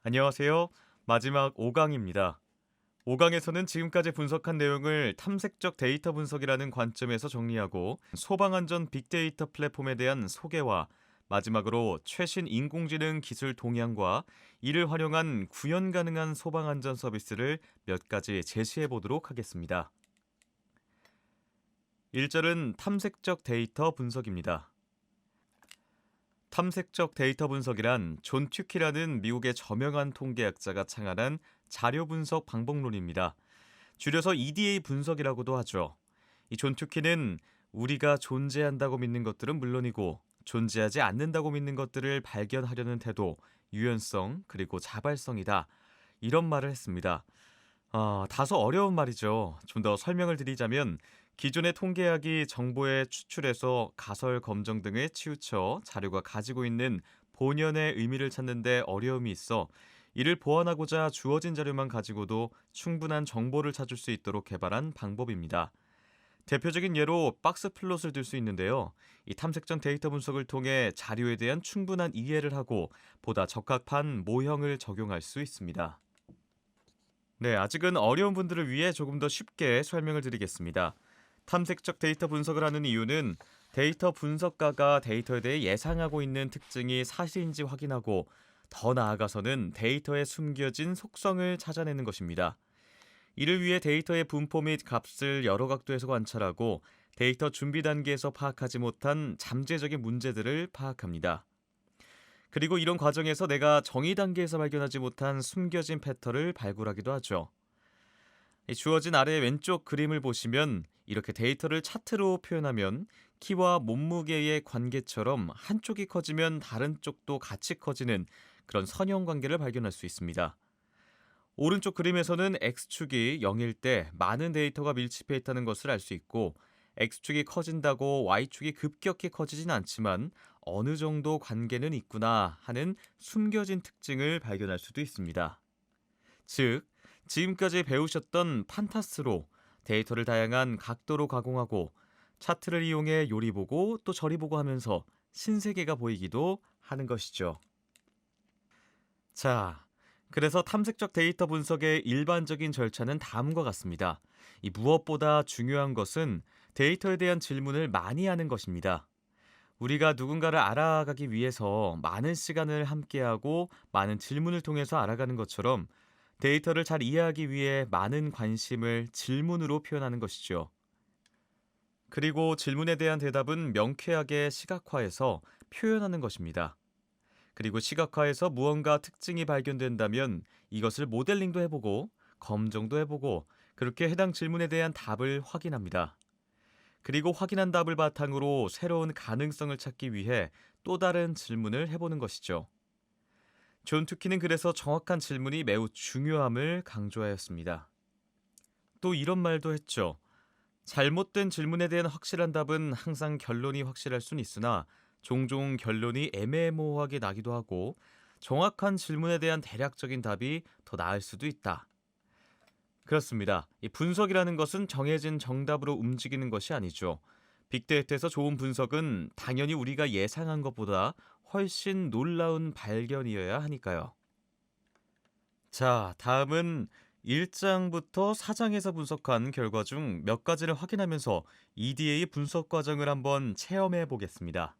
안녕하세요. 마지막 5강입니다. 5강에서는 지금까지 분석한 내용을 탐색적 데이터 분석이라는 관점에서 정리하고 소방안전 빅데이터 플랫폼에 대한 소개와 마지막으로 최신 인공지능 기술 동향과 이를 활용한 구현 가능한 소방안전 서비스를 몇 가지 제시해 보도록 하겠습니다. 1절은 탐색적 데이터 분석입니다. 탐색적 데이터 분석이란 존 튜키라는 미국의 저명한 통계학자가 창안한 자료 분석 방법론입니다. 줄여서 EDA 분석이라고도 하죠. 이 존 튜키는 우리가 존재한다고 믿는 것들은 물론이고 존재하지 않는다고 믿는 것들을 발견하려는 태도, 유연성, 그리고 자발성이다. 이런 말을 했습니다. 다소 어려운 말이죠. 좀 더 설명을 드리자면 기존의 통계학이 정보의 추출에서 가설 검정 등에 치우쳐 자료가 가지고 있는 본연의 의미를 찾는 데 어려움이 있어 이를 보완하고자 주어진 자료만 가지고도 충분한 정보를 찾을 수 있도록 개발한 방법입니다. 대표적인 예로 박스 플롯을 들 수 있는데요. 이 탐색전 데이터 분석을 통해 자료에 대한 충분한 이해를 하고 보다 적합한 모형을 적용할 수 있습니다. 네, 아직은 어려운 분들을 위해 조금 더 쉽게 설명을 드리겠습니다. 탐색적 데이터 분석을 하는 이유는 데이터 분석가가 데이터에 대해 예상하고 있는 특징이 사실인지 확인하고 더 나아가서는 데이터에 숨겨진 속성을 찾아내는 것입니다. 이를 위해 데이터의 분포 및 값을 여러 각도에서 관찰하고 데이터 준비 단계에서 파악하지 못한 잠재적인 문제들을 파악합니다. 그리고 이런 과정에서 내가 정의 단계에서 발견하지 못한 숨겨진 패턴을 발굴하기도 하죠. 이 주어진 아래 왼쪽 그림을 보시면 이렇게 데이터를 차트로 표현하면 키와 몸무게의 관계처럼 한쪽이 커지면 다른 쪽도 같이 커지는 그런 선형 관계를 발견할 수 있습니다. 오른쪽 그림에서는 X축이 0일 때 많은 데이터가 밀집해 있다는 것을 알 수 있고 X축이 커진다고 Y축이 급격히 커지진 않지만 어느 정도 관계는 있구나 하는 숨겨진 특징을 발견할 수도 있습니다. 즉, 지금까지 배우셨던 판타스로 데이터를 다양한 각도로 가공하고 차트를 이용해 요리 보고 또 저리 보고 하면서 신세계가 보이기도 하는 것이죠. 자, 그래서 탐색적 데이터 분석의 일반적인 절차는 다음과 같습니다. 이 무엇보다 중요한 것은 데이터에 대한 질문을 많이 하는 것입니다. 우리가 누군가를 알아가기 위해서 많은 시간을 함께하고 많은 질문을 통해서 알아가는 것처럼 데이터를 잘 이해하기 위해 많은 관심을 질문으로 표현하는 것이죠. 그리고 질문에 대한 대답은 명쾌하게 시각화해서 표현하는 것입니다. 그리고 시각화해서 무언가 특징이 발견된다면 이것을 모델링도 해보고 검증도 해보고 그렇게 해당 질문에 대한 답을 확인합니다. 그리고 확인한 답을 바탕으로 새로운 가능성을 찾기 위해 또 다른 질문을 해보는 것이죠. 존 투키는 그래서 정확한 질문이 매우 중요함을 강조하였습니다. 또 이런 말도 했죠. 잘못된 질문에 대한 확실한 답은 항상 결론이 확실할 순 있으나 종종 결론이 애매모호하게 나기도 하고 정확한 질문에 대한 대략적인 답이 더 나을 수도 있다. 그렇습니다. 이 분석이라는 것은 정해진 정답으로 움직이는 것이 아니죠. 빅데이터에서 좋은 분석은 당연히 우리가 예상한 것보다 훨씬 놀라운 발견이어야 하니까요. 자, 다음은 1장부터 4장에서 분석한 결과 중 몇 가지를 확인하면서 EDA 분석 과정을 한번 체험해 보겠습니다.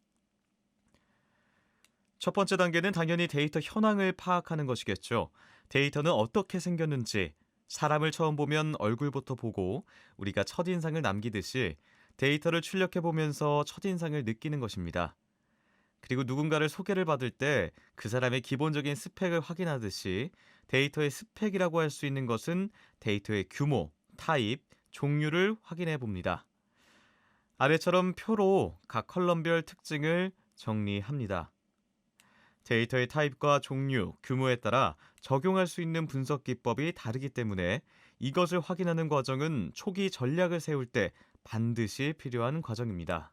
첫 번째 단계는 당연히 데이터 현황을 파악하는 것이겠죠. 데이터는 어떻게 생겼는지, 사람을 처음 보면 얼굴부터 보고 우리가 첫인상을 남기듯이 데이터를 출력해 보면서 첫인상을 느끼는 것입니다. 그리고 누군가를 소개를 받을 때 그 사람의 기본적인 스펙을 확인하듯이 데이터의 스펙이라고 할 수 있는 것은 데이터의 규모, 타입, 종류를 확인해 봅니다. 아래처럼 표로 각 컬럼별 특징을 정리합니다. 데이터의 타입과 종류, 규모에 따라 적용할 수 있는 분석 기법이 다르기 때문에 이것을 확인하는 과정은 초기 전략을 세울 때 반드시 필요한 과정입니다.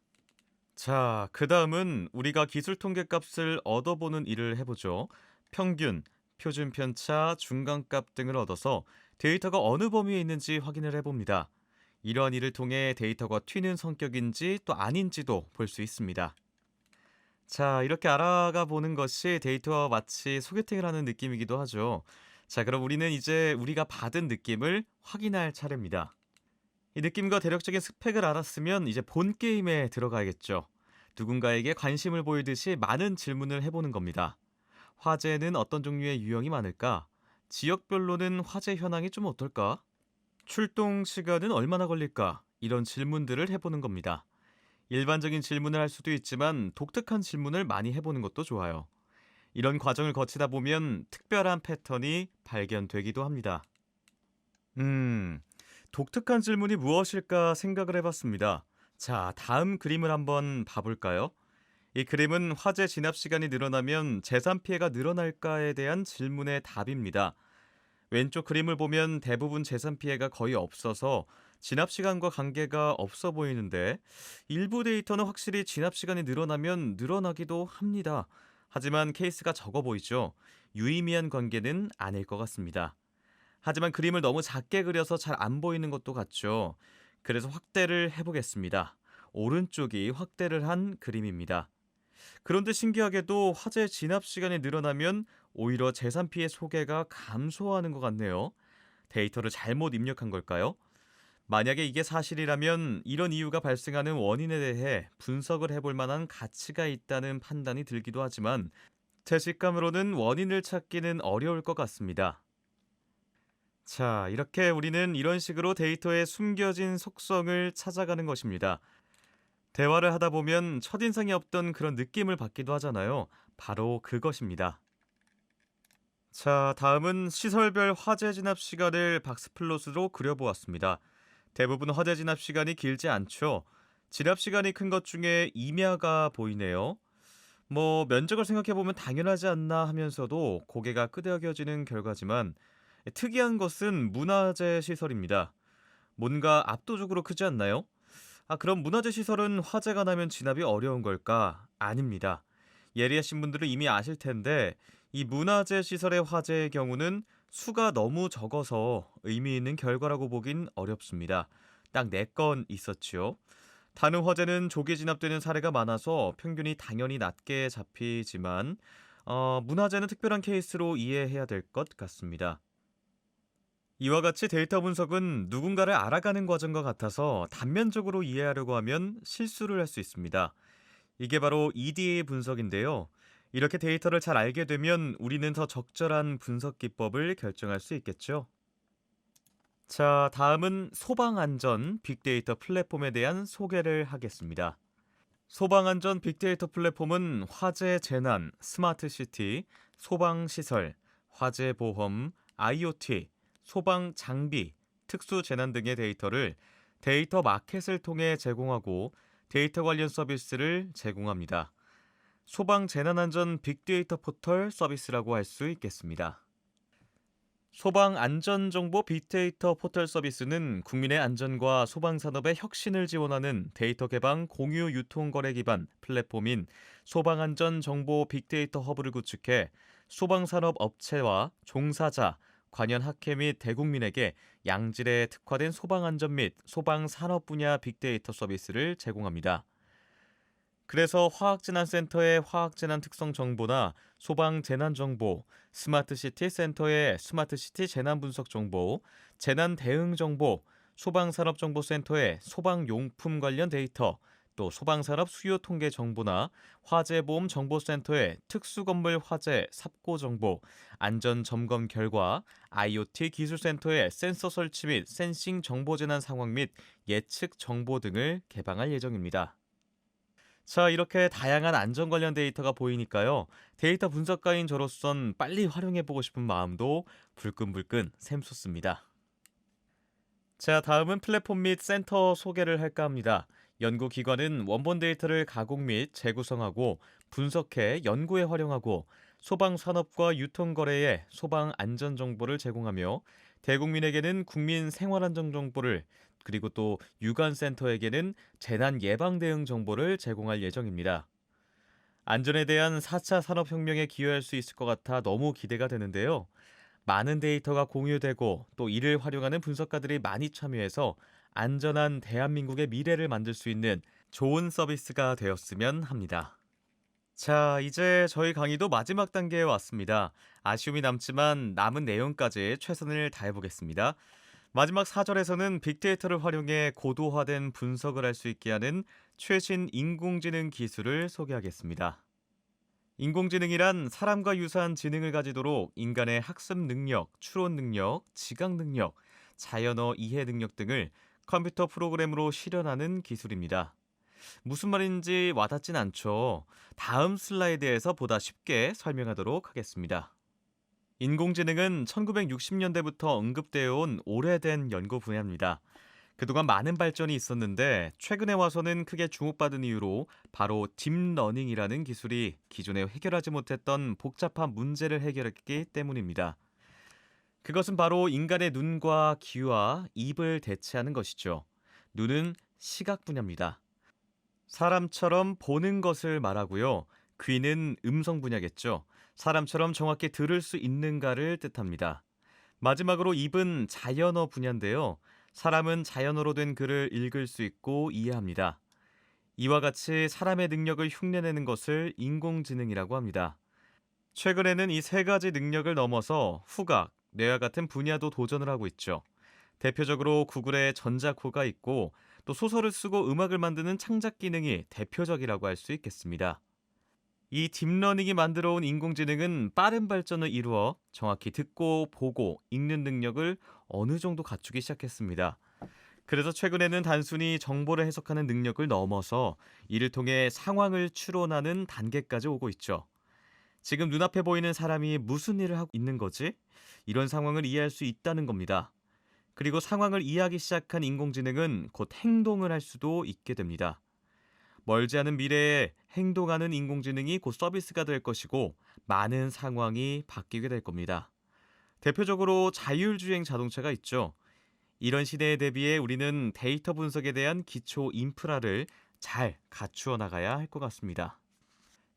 자, 그 다음은 우리가 기술 통계 값을 얻어보는 일을 해보죠. 평균, 표준 편차, 중간값 등을 얻어서 데이터가 어느 범위에 있는지 확인을 해봅니다. 이러한 일을 통해 데이터가 튀는 성격인지 또 아닌지도 볼 수 있습니다. 자, 이렇게 알아가 보는 것이 데이터와 마치 소개팅을 하는 느낌이기도 하죠. 자, 그럼 우리는 이제 우리가 받은 느낌을 확인할 차례입니다. 이 느낌과 대략적인 스펙을 알았으면 이제 본 게임에 들어가야겠죠. 누군가에게 관심을 보이듯이 많은 질문을 해보는 겁니다. 화재는 어떤 종류의 유형이 많을까? 지역별로는 화재 현황이 좀 어떨까? 출동 시간은 얼마나 걸릴까? 이런 질문들을 해보는 겁니다. 일반적인 질문을 할 수도 있지만 독특한 질문을 많이 해보는 것도 좋아요. 이런 과정을 거치다 보면 특별한 패턴이 발견되기도 합니다. 음, 독특한 질문이 무엇일까 생각을 해봤습니다. 자, 다음 그림을 한번 봐볼까요? 이 그림은 화재 진압 시간이 늘어나면 재산 피해가 늘어날까에 대한 질문의 답입니다. 왼쪽 그림을 보면 대부분 재산 피해가 거의 없어서 진압 시간과 관계가 없어 보이는데 일부 데이터는 확실히 진압 시간이 늘어나면 늘어나기도 합니다. 하지만 케이스가 적어 보이죠. 유의미한 관계는 아닐 것 같습니다. 하지만 그림을 너무 작게 그려서 잘 안 보이는 것도 같죠. 그래서 확대를 해보겠습니다. 오른쪽이 확대를 한 그림입니다. 그런데 신기하게도 화재 진압 시간이 늘어나면 오히려 재산 피해 소개가 감소하는 것 같네요. 데이터를 잘못 입력한 걸까요? 만약에 이게 사실이라면 이런 이유가 발생하는 원인에 대해 분석을 해볼 만한 가치가 있다는 판단이 들기도 하지만 제 직감으로는 원인을 찾기는 어려울 것 같습니다. 자, 이렇게 우리는 이런 식으로 데이터의 숨겨진 속성을 찾아가는 것입니다. 대화를 하다 보면 첫인상이 없던 그런 느낌을 받기도 하잖아요. 바로 그것입니다. 자, 다음은 시설별 화재 진압 시간을 박스플롯으로 그려보았습니다. 대부분 화재 진압 시간이 길지 않죠. 진압 시간이 큰 것 중에 임야가 보이네요. 면적을 생각해보면 당연하지 않나 하면서도 고개가 끄덕여지는 결과지만 특이한 것은 문화재 시설입니다. 뭔가 압도적으로 크지 않나요? 그럼 문화재 시설은 화재가 나면 진압이 어려운 걸까? 아닙니다. 예리하신 분들은 이미 아실 텐데 이 문화재 시설의 화재의 경우는 수가 너무 적어서 의미 있는 결과라고 보긴 어렵습니다. 딱 4건 있었지요. 다른 화재는 조기 진압되는 사례가 많아서 평균이 당연히 낮게 잡히지만 문화재는 특별한 케이스로 이해해야 될 것 같습니다. 이와 같이 데이터 분석은 누군가를 알아가는 과정과 같아서 단면적으로 이해하려고 하면 실수를 할 수 있습니다. 이게 바로 EDA 분석인데요. 이렇게 데이터를 잘 알게 되면 우리는 더 적절한 분석 기법을 결정할 수 있겠죠. 자, 다음은 소방안전 빅데이터 플랫폼에 대한 소개를 하겠습니다. 소방안전 빅데이터 플랫폼은 화재 재난, 스마트시티, 소방시설, 화재보험, IoT, 소방 장비, 특수 재난 등의 데이터를 데이터 마켓을 통해 제공하고 데이터 관련 서비스를 제공합니다. 소방 재난안전 빅데이터 포털 서비스라고 할 수 있겠습니다. 소방 안전정보 빅데이터 포털 서비스는 국민의 안전과 소방산업의 혁신을 지원하는 데이터 개방 공유 유통 거래 기반 플랫폼인 소방안전정보 빅데이터 허브를 구축해 소방산업 업체와 종사자, 관련 학회 및 대국민에게 양질의 특화된 소방안전 및 소방산업 분야 빅데이터 서비스를 제공합니다. 그래서 화학재난센터의 화학재난 특성 정보나 소방재난정보, 스마트시티 센터의 스마트시티 재난분석 정보, 재난대응정보, 소방산업정보센터의 소방용품 관련 데이터, 또 소방산업 수요 통계 정보나 화재보험 정보센터의 특수건물 화재 삽고 정보, 안전점검 결과, IoT 기술센터의 센서 설치 및 센싱 정보재난 상황 및 예측 정보 등을 개방할 예정입니다. 자, 이렇게 다양한 안전 관련 데이터가 보이니까요. 데이터 분석가인 저로선 빨리 활용해보고 싶은 마음도 불끈불끈 샘솟습니다. 자, 다음은 플랫폼 및 센터 소개를 할까 합니다. 연구기관은 원본 데이터를 가공 및 재구성하고 분석해 연구에 활용하고 소방산업과 유통거래에 소방안전정보를 제공하며 대국민에게는 국민 생활안전정보를 그리고 또 유관센터에게는 재난 예방 대응 정보를 제공할 예정입니다. 안전에 대한 4차 산업혁명에 기여할 수 있을 것 같아 너무 기대가 되는데요. 많은 데이터가 공유되고 또 이를 활용하는 분석가들이 많이 참여해서 안전한 대한민국의 미래를 만들 수 있는 좋은 서비스가 되었으면 합니다. 자, 이제 저희 강의도 마지막 단계에 왔습니다. 아쉬움이 남지만 남은 내용까지 최선을 다해보겠습니다. 마지막 4절에서는 빅데이터를 활용해 고도화된 분석을 할 수 있게 하는 최신 인공지능 기술을 소개하겠습니다. 인공지능이란 사람과 유사한 지능을 가지도록 인간의 학습 능력, 추론 능력, 지각 능력, 자연어 이해 능력 등을 컴퓨터 프로그램으로 실현하는 기술입니다. 무슨 말인지 와닿진 않죠. 다음 슬라이드에서 보다 쉽게 설명하도록 하겠습니다. 인공지능은 1960년대부터 언급되어 온 오래된 연구 분야입니다. 그동안 많은 발전이 있었는데 최근에 와서는 크게 주목받은 이유로 바로 딥러닝이라는 기술이 기존에 해결하지 못했던 복잡한 문제를 해결했기 때문입니다. 그것은 바로 인간의 눈과 귀와 입을 대체하는 것이죠. 눈은 시각 분야입니다. 사람처럼 보는 것을 말하고요. 귀는 음성 분야겠죠. 사람처럼 정확히 들을 수 있는가를 뜻합니다. 마지막으로 입은 자연어 분야인데요. 사람은 자연어로 된 글을 읽을 수 있고 이해합니다. 이와 같이 사람의 능력을 흉내내는 것을 인공지능이라고 합니다. 최근에는 이 세 가지 능력을 넘어서 후각, 뇌와 같은 분야도 도전을 하고 있죠. 대표적으로 구글의 전자코가 있고 또 소설을 쓰고 음악을 만드는 창작 기능이 대표적이라고 할 수 있겠습니다. 이 딥러닝이 만들어온 인공지능은 빠른 발전을 이루어 정확히 듣고 보고 읽는 능력을 어느 정도 갖추기 시작했습니다. 그래서 최근에는 단순히 정보를 해석하는 능력을 넘어서 이를 통해 상황을 추론하는 단계까지 오고 있죠. 지금 눈앞에 보이는 사람이 무슨 일을 하고 있는 거지? 이런 상황을 이해할 수 있다는 겁니다. 그리고 상황을 이해하기 시작한 인공지능은 곧 행동을 할 수도 있게 됩니다. 멀지 않은 미래에 행동하는 인공지능이 곧 서비스가 될 것이고 많은 상황이 바뀌게 될 겁니다. 대표적으로 자율주행 자동차가 있죠. 이런 시대에 대비해 우리는 데이터 분석에 대한 기초 인프라를 잘 갖추어 나가야 할 것 같습니다.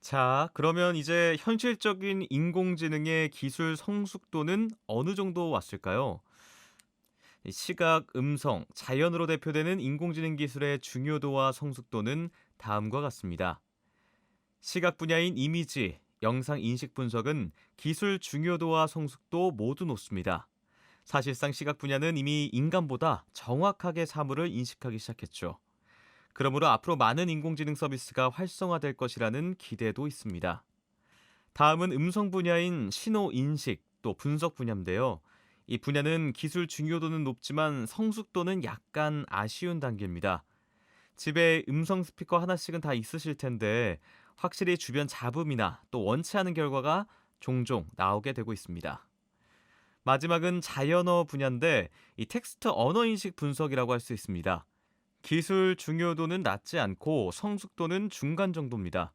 자, 그러면 이제 현실적인 인공지능의 기술 성숙도는 어느 정도 왔을까요? 시각, 음성, 자연으로 대표되는 인공지능 기술의 중요도와 성숙도는 다음과 같습니다. 시각 분야인 이미지, 영상 인식 분석은 기술 중요도와 성숙도 모두 높습니다. 사실상 시각 분야는 이미 인간보다 정확하게 사물을 인식하기 시작했죠. 그러므로 앞으로 많은 인공지능 서비스가 활성화될 것이라는 기대도 있습니다. 다음은 음성 분야인 신호 인식 또 분석 분야인데요. 이 분야는 기술 중요도는 높지만 성숙도는 약간 아쉬운 단계입니다. 집에 음성 스피커 하나씩은 다 있으실 텐데 확실히 주변 잡음이나 또 원치 않은 결과가 종종 나오게 되고 있습니다. 마지막은 자연어 분야인데 이 텍스트 언어 인식 분석이라고 할 수 있습니다. 기술 중요도는 낮지 않고 성숙도는 중간 정도입니다.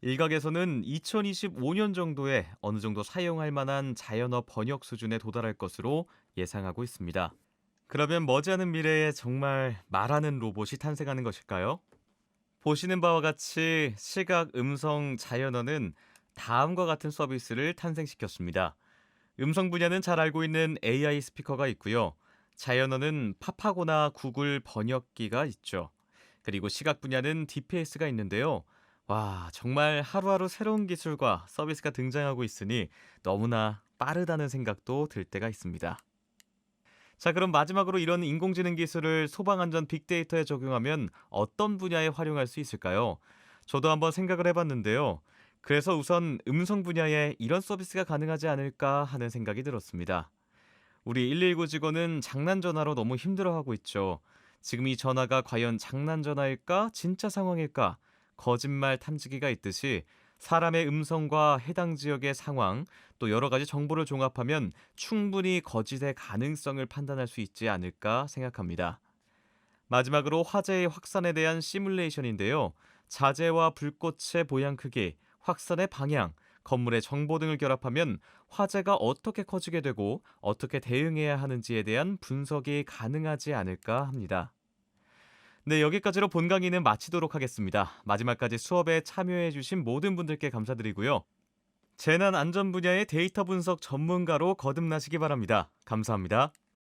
일각에서는 2025년 정도에 어느 정도 사용할 만한 자연어 번역 수준에 도달할 것으로 예상하고 있습니다. 그러면 머지않은 미래에 정말 말하는 로봇이 탄생하는 것일까요? 보시는 바와 같이 시각, 음성, 자연어는 다음과 같은 서비스를 탄생시켰습니다. 음성 분야는 잘 알고 있는 AI 스피커가 있고요. 자연어는 파파고나 구글 번역기가 있죠. 그리고 시각 분야는 DPS가 있는데요. 와, 정말 하루하루 새로운 기술과 서비스가 등장하고 있으니 너무나 빠르다는 생각도 들 때가 있습니다. 자, 그럼 마지막으로 이런 인공지능 기술을 소방안전 빅데이터에 적용하면 어떤 분야에 활용할 수 있을까요? 저도 한번 생각을 해봤는데요. 그래서 우선 음성 분야에 이런 서비스가 가능하지 않을까 하는 생각이 들었습니다. 우리 119 직원은 장난 전화로 너무 힘들어하고 있죠. 지금 이 전화가 과연 장난 전화일까? 진짜 상황일까? 거짓말 탐지기가 있듯이 사람의 음성과 해당 지역의 상황, 또 여러 가지 정보를 종합하면 충분히 거짓의 가능성을 판단할 수 있지 않을까 생각합니다. 마지막으로 화재의 확산에 대한 시뮬레이션인데요. 자재와 불꽃의 보양 크기, 확산의 방향, 건물의 정보 등을 결합하면 화재가 어떻게 커지게 되고 어떻게 대응해야 하는지에 대한 분석이 가능하지 않을까 합니다. 네, 여기까지로 본 강의는 마치도록 하겠습니다. 마지막까지 수업에 참여해주신 모든 분들께 감사드리고요. 재난 안전 분야의 데이터 분석 전문가로 거듭나시기 바랍니다. 감사합니다.